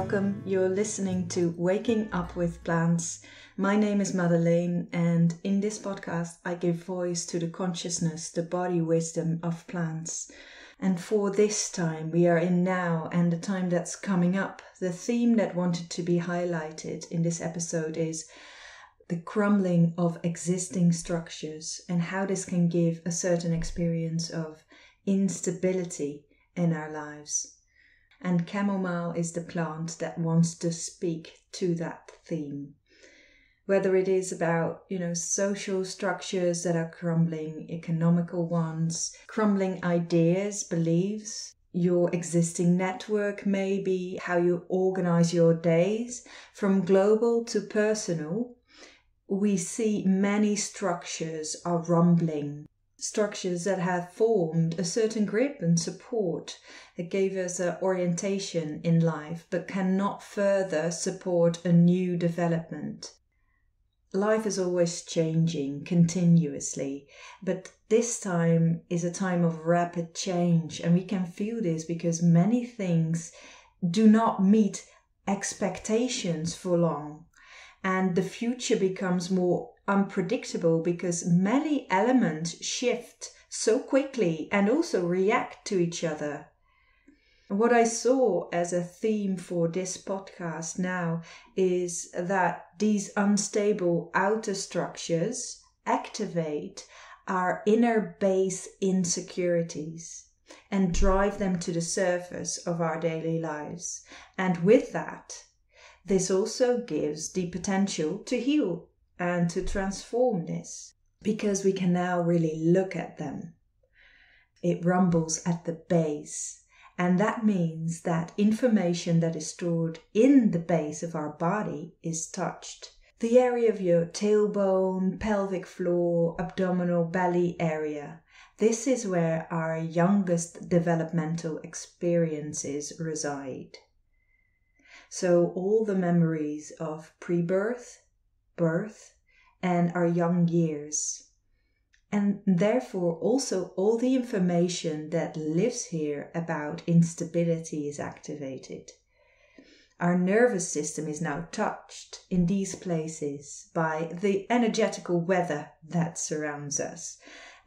welcome. You're listening to Waking Up with Plants. My name is Madeleen, and in this podcast I give voice to the consciousness, the body wisdom of plants. And for this time we are in now and the time that's coming up, the theme that wanted to be highlighted in this episode is the crumbling of existing structures and how this can give a certain experience of instability in our lives. And chamomile is the plant that wants to speak to that theme. Whether it is about, social structures that are crumbling, economical ones, crumbling ideas, beliefs, your existing network maybe, how you organize your days, from global to personal, we see many structures are rumbling. Structures that have formed a certain grip and support that gave us an orientation in life but cannot further support a new development. Life is always changing continuously, but this time is a time of rapid change, and we can feel this because many things do not meet expectations for long, and the future becomes more unpredictable because many elements shift so quickly and also react to each other. What I saw as a theme for this podcast now is that these unstable outer structures activate our inner base insecurities and drive them to the surface of our daily lives. And with that, this also gives the potential to heal and to transform this, because we can now really look at them. It rumbles at the base, and that means that information that is stored in the base of our body is touched. The area of your tailbone, pelvic floor, abdominal, belly area. This is where our youngest developmental experiences reside. So all the memories of pre-birth, birth, and our young years. And therefore also all the information that lives here about instability is activated. Our nervous system is now touched in these places by the energetical weather that surrounds us.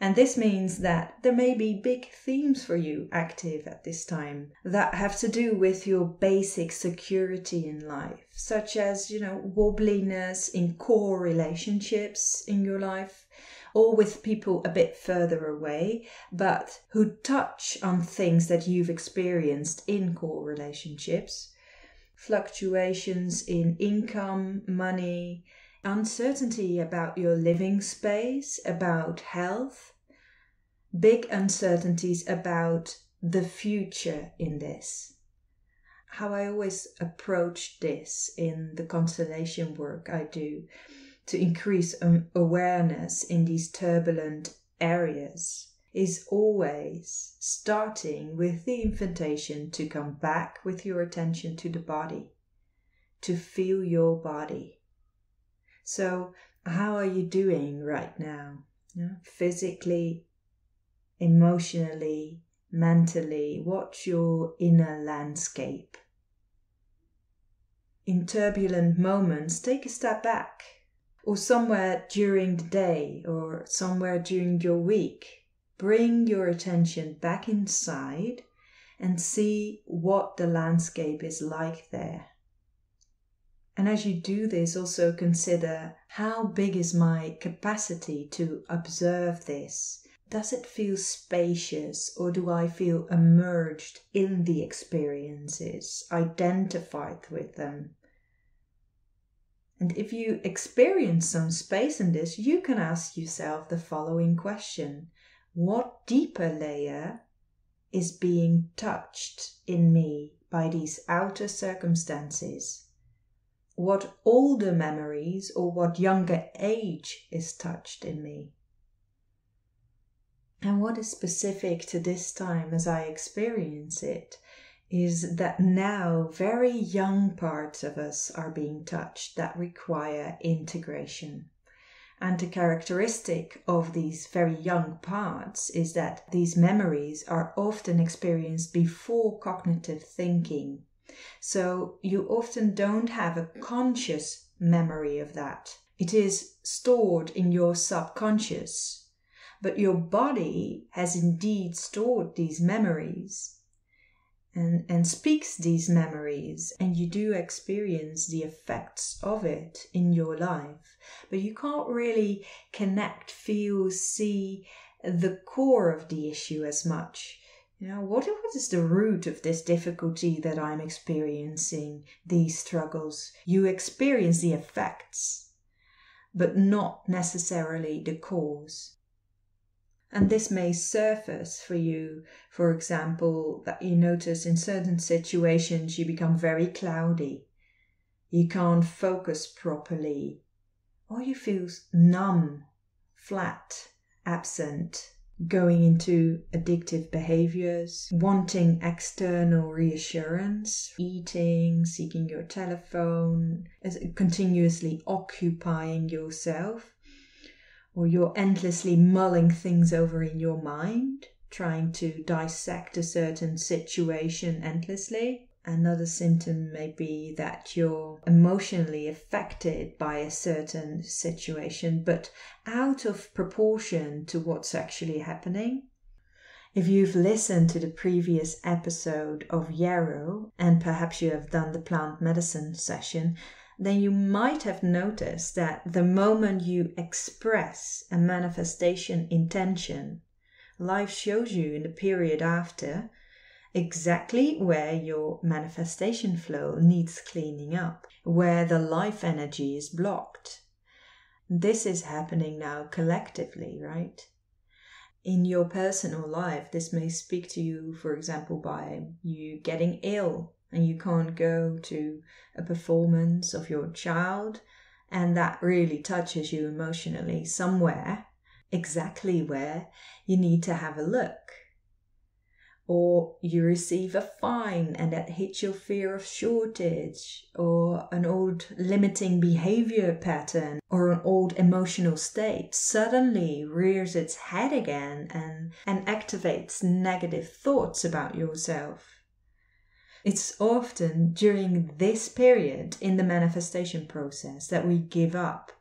And this means that there may be big themes for you active at this time that have to do with your basic security in life, such as, wobbliness in core relationships in your life, or with people a bit further away, but who touch on things that you've experienced in core relationships, fluctuations in income, money, uncertainty about your living space, about health, big uncertainties about the future in this. How I always approach this in the constellation work I do to increase awareness in these turbulent areas is always starting with the invitation to come back with your attention to the body, to feel your body. So how are you doing right now? Physically, emotionally, mentally, what's your inner landscape? In turbulent moments, take a step back, or somewhere during the day or somewhere during your week. Bring your attention back inside and see what the landscape is like there. And as you do this, also consider, how big is my capacity to observe this? Does it feel spacious, or do I feel immersed in the experiences, identified with them? And if you experience some space in this, you can ask yourself the following question: what deeper layer is being touched in me by these outer circumstances? What older memories or what younger age is touched in me? And what is specific to this time as I experience it is that now very young parts of us are being touched that require integration. And the characteristic of these very young parts is that these memories are often experienced before cognitive thinking. So you often don't have a conscious memory of that. It is stored in your subconscious, but your body has indeed stored these memories and speaks these memories, and you do experience the effects of it in your life, but you can't really connect, feel, see the core of the issue as much. What is the root of this difficulty that I'm experiencing, these struggles? You experience the effects, but not necessarily the cause. And this may surface for you, for example, that you notice in certain situations you become very cloudy. You can't focus properly, or you feel numb, flat, absent, going into addictive behaviors, wanting external reassurance, eating, seeking your telephone, continuously occupying yourself. Or you're endlessly mulling things over in your mind, trying to dissect a certain situation endlessly. Another symptom may be that you're emotionally affected by a certain situation, but out of proportion to what's actually happening. If you've listened to the previous episode of Yarrow, and perhaps you have done the plant medicine session, then you might have noticed that the moment you express a manifestation intention, life shows you in the period after exactly where your manifestation flow needs cleaning up, where the life energy is blocked. This is happening now collectively, right? In your personal life, this may speak to you, for example, by you getting ill and you can't go to a performance of your child, and that really touches you emotionally somewhere, exactly where you need to have a look. Or you receive a fine and that hits your fear of shortage, or an old limiting behavior pattern, or an old emotional state suddenly rears its head again and activates negative thoughts about yourself. It's often during this period in the manifestation process that we give up,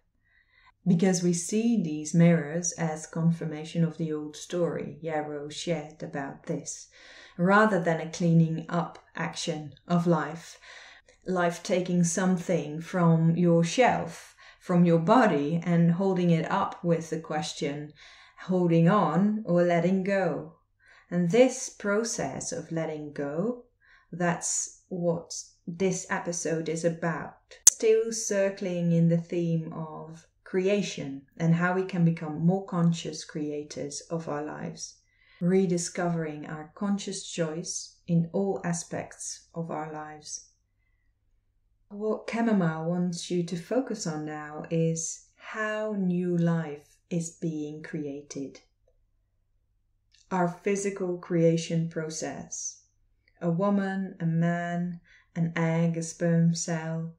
because we see these mirrors as confirmation of the old story Yarrow shared about this, rather than a cleaning up action of life taking something from your shelf, from your body, and holding it up with the question, holding on or letting go. And this process of letting go, that's what this episode is about. Still circling in the theme of creation and how we can become more conscious creators of our lives, rediscovering our conscious choice in all aspects of our lives. What Chamomile wants you to focus on now is how new life is being created. Our physical creation process. A woman, a man, an egg, a sperm cell.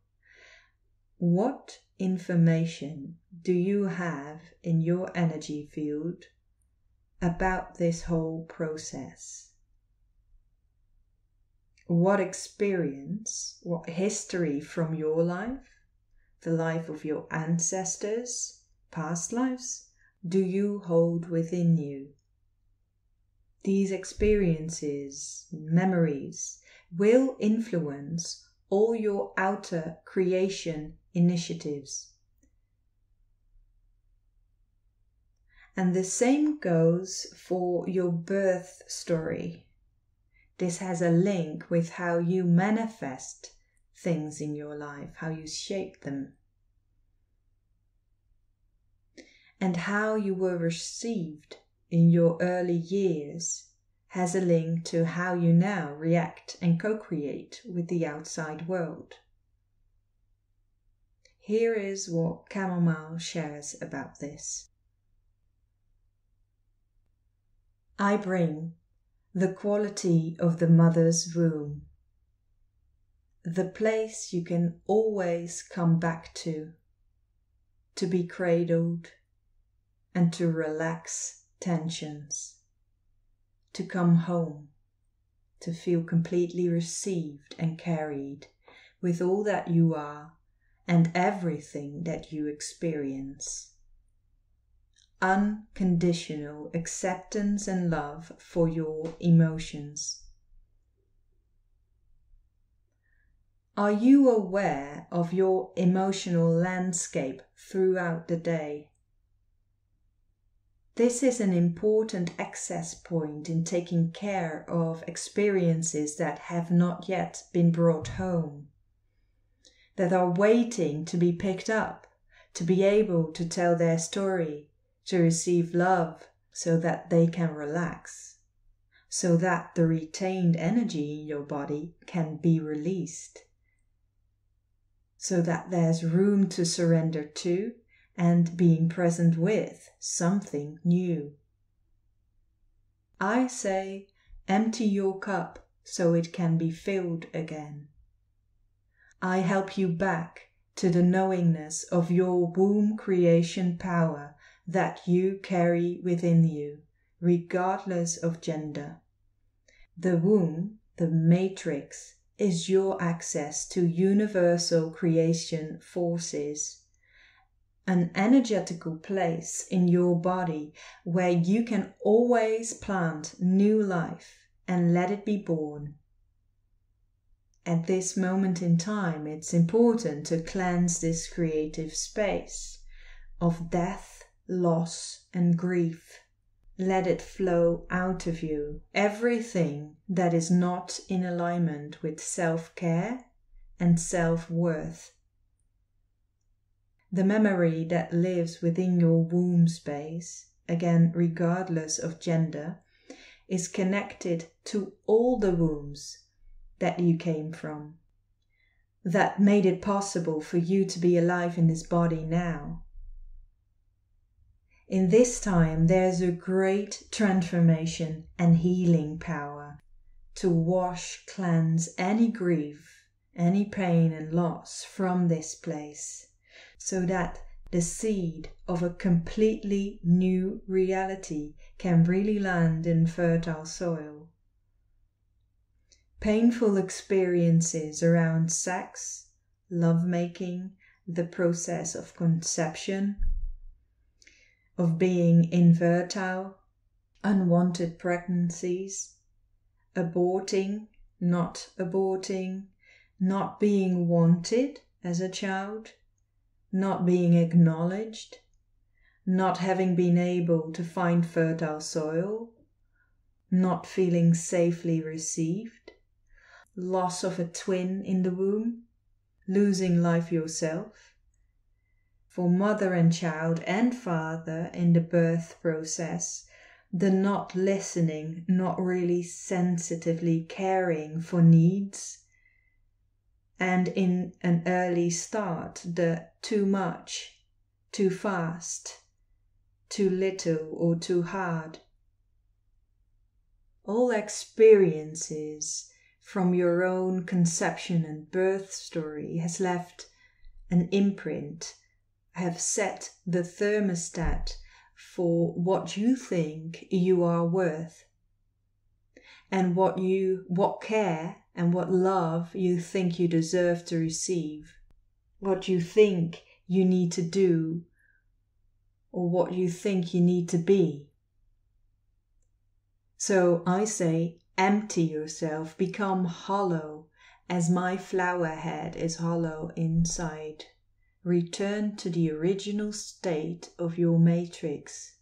What information do you have in your energy field about this whole process? What experience, what history from your life, the life of your ancestors, past lives, do you hold within you? These experiences, memories, will influence all your outer creation initiatives. And the same goes for your birth story. This has a link with how you manifest things in your life, how you shape them, and how you were received in your early years has a link to how you now react and co-create with the outside world. Here is what Chamomile shares about this. I bring the quality of the mother's womb, the place you can always come back to be cradled and to relax tensions, to come home, to feel completely received and carried with all that you are and everything that you experience. Unconditional acceptance and love for your emotions. Are you aware of your emotional landscape throughout the day? This is an important access point in taking care of experiences that have not yet been brought home, that are waiting to be picked up, to be able to tell their story, to receive love so that they can relax, so that the retained energy in your body can be released, so that there's room to surrender to and being present with something new. I say, empty your cup so it can be filled again. I help you back to the knowingness of your womb creation power that you carry within you, regardless of gender. The womb, the matrix, is your access to universal creation forces, an energetical place in your body where you can always plant new life and let it be born. At this moment in time, it's important to cleanse this creative space of death, loss, and grief. Let it flow out of you, everything that is not in alignment with self-care and self-worth. The memory that lives within your womb space, again regardless of gender, is connected to all the wombs that you came from, that made it possible for you to be alive in this body now. In this time, there's a great transformation and healing power to wash, cleanse any grief, any pain and loss from this place, so that the seed of a completely new reality can really land in fertile soil. Painful experiences around sex, lovemaking, the process of conception, of being infertile, unwanted pregnancies, aborting, not being wanted as a child, not being acknowledged, not having been able to find fertile soil, not feeling safely received, loss of a twin in the womb, losing life yourself. For mother and child and father in the birth process, the not listening, not really sensitively caring for needs, and in an early start, the too much, too fast, too little or too hard. All experiences from your own conception and birth story has left an imprint, have set the thermostat for what you think you are worth, and what care and what love you think you deserve to receive, what you think you need to do, or what you think you need to be. So I say, empty yourself, become hollow, as my flower head is hollow inside. Return to the original state of your matrix,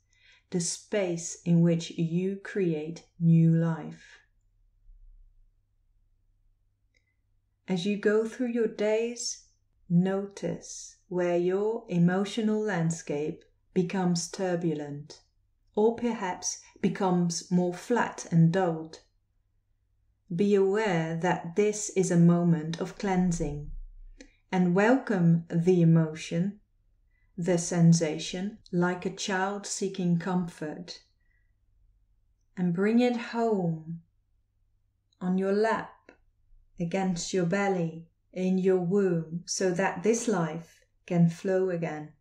the space in which you create new life. As you go through your days, notice where your emotional landscape becomes turbulent, or perhaps becomes more flat and dulled. Be aware that this is a moment of cleansing, and welcome the emotion, the sensation, like a child seeking comfort, and bring it home on your lap, against your belly, in your womb, so that this life can flow again.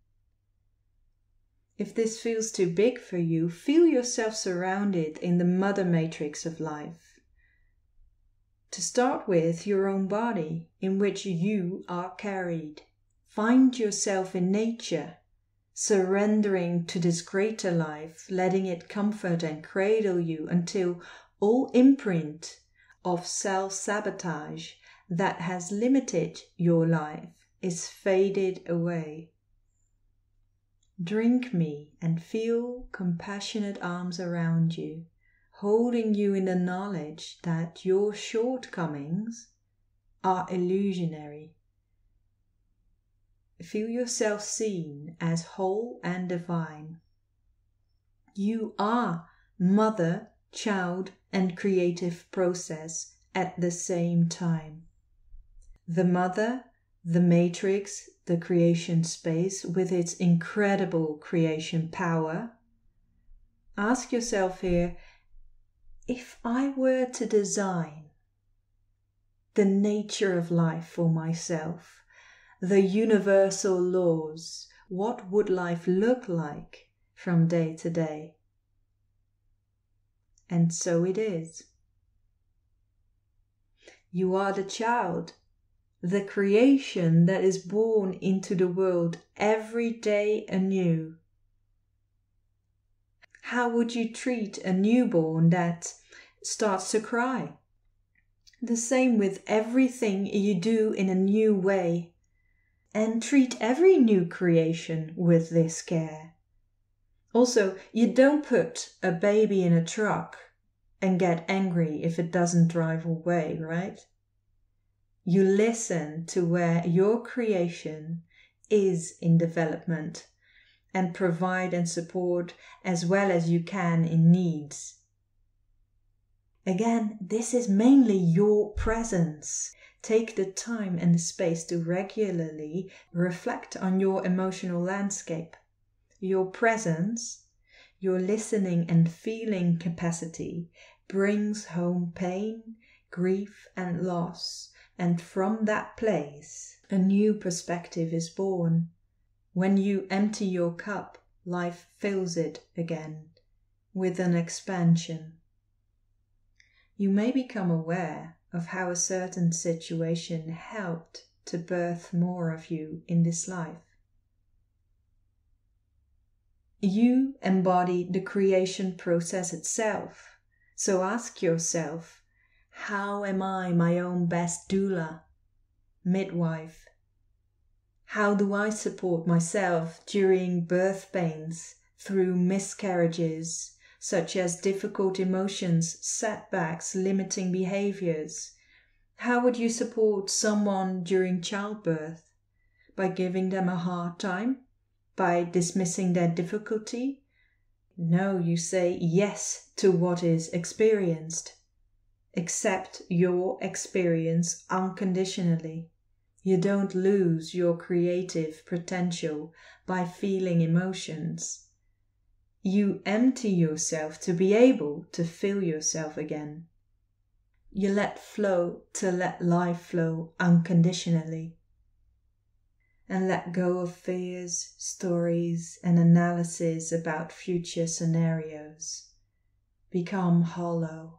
If this feels too big for you, feel yourself surrounded in the mother matrix of life. To start with, your own body in which you are carried. Find yourself in nature, surrendering to this greater life, letting it comfort and cradle you until all imprint of self-sabotage that has limited your life is faded away. Drink me and feel compassionate arms around you, holding you in the knowledge that your shortcomings are illusionary. Feel yourself seen as whole and divine. You are mother, child, and creative process at the same time. The mother, the matrix, the creation space with its incredible creation power. Ask yourself here, if I were to design the nature of life for myself, the universal laws, what would life look like from day to day? And so it is. You are the child, the creation that is born into the world every day anew. How would you treat a newborn that starts to cry? The same with everything you do in a new way. And treat every new creation with this care. Also, you don't put a baby in a truck and get angry if it doesn't drive away, right? You listen to where your creation is in development and provide and support as well as you can in needs. Again, this is mainly your presence. Take the time and the space to regularly reflect on your emotional landscape. Your presence, your listening and feeling capacity brings home pain, grief and loss, and from that place a new perspective is born. When you empty your cup, life fills it again with an expansion. You may become aware of how a certain situation helped to birth more of you in this life. You embody the creation process itself, so ask yourself, how am I my own best doula, midwife? How do I support myself during birth pains, through miscarriages, such as difficult emotions, setbacks, limiting behaviors? How would you support someone during childbirth? By giving them a hard time? By dismissing their difficulty? No, you say yes to what is experienced. Accept your experience unconditionally. You don't lose your creative potential by feeling emotions. You empty yourself to be able to fill yourself again. You let flow to let life flow unconditionally. And let go of fears, stories, and analysis about future scenarios. Become hollow.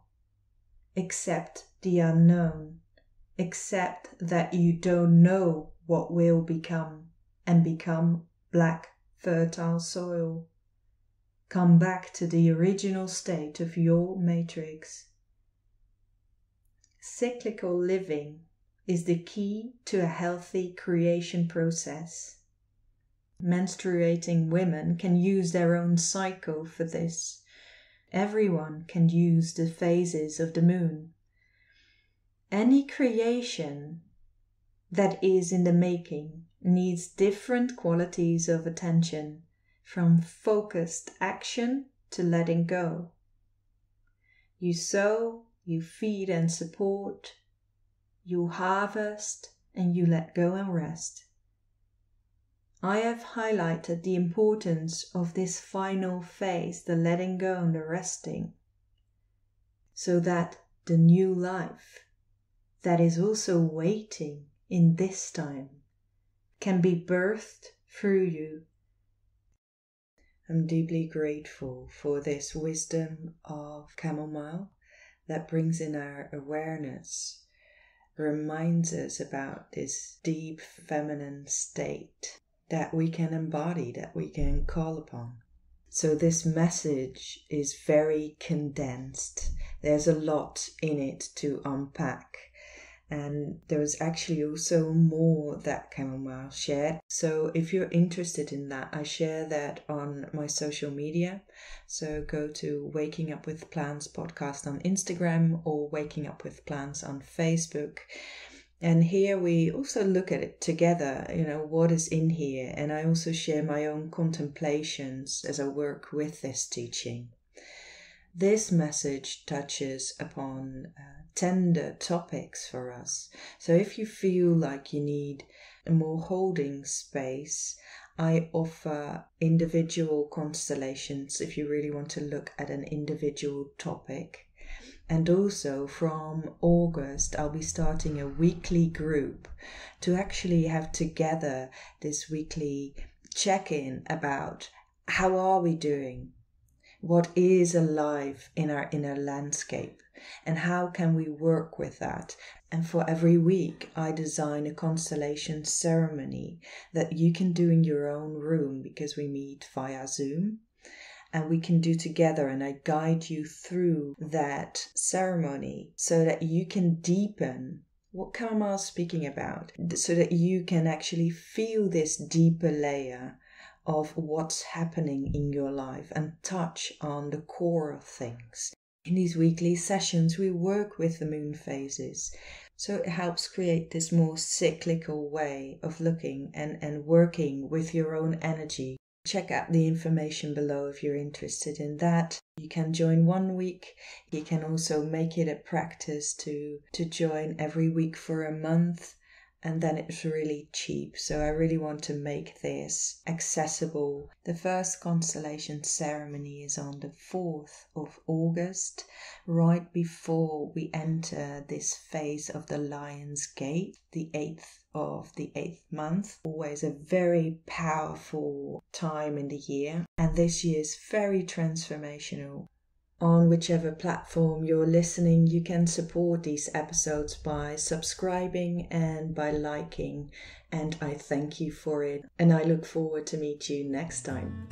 Accept the unknown. Accept that you don't know what will become, and become black, fertile soil. Come back to the original state of your matrix. Cyclical living is the key to a healthy creation process. Menstruating women can use their own cycle for this. Everyone can use the phases of the moon. Any creation that is in the making needs different qualities of attention, from focused action to letting go. You sow, you feed and support, you harvest, and you let go and rest. I have highlighted the importance of this final phase, the letting go and the resting, so that the new life that is also waiting in this time can be birthed through you. I'm deeply grateful for this wisdom of chamomile that brings in our awareness reminds us about this deep feminine state that we can embody, that we can call upon. So this message is very condensed. There's a lot in it to unpack. And there was actually also more that Chamomile shared. So if you're interested in that, I share that on my social media. So go to Waking Up with Plants podcast on Instagram or Waking Up with Plants on Facebook. And here we also look at it together, what is in here. And I also share my own contemplations as I work with this teaching. This message touches upon tender topics for us. So if you feel like you need a more holding space, I offer individual constellations if you really want to look at an individual topic. And also from August, I'll be starting a weekly group to actually have together this weekly check-in about how are we doing? What is alive in our inner landscape? And how can we work with that? And for every week, I design a constellation ceremony that you can do in your own room because we meet via Zoom. And we can do together, and I guide you through that ceremony so that you can deepen what Chamomile's speaking about, so that you can actually feel this deeper layer of what's happening in your life and touch on the core of things. In these weekly sessions, we work with the moon phases. So it helps create this more cyclical way of looking and working with your own energy. Check out the information below if you're interested in that. You can join 1 week. You can also make it a practice to join every week for a month. And then it's really cheap. So I really want to make this accessible. The first constellation ceremony is on the 4th of August, right before we enter this phase of the Lion's Gate, the 8th of the 8th month. Always a very powerful time in the year. And this year is very transformational. On whichever platform you're listening, you can support these episodes by subscribing and by liking. And I thank you for it. And I look forward to meet you next time.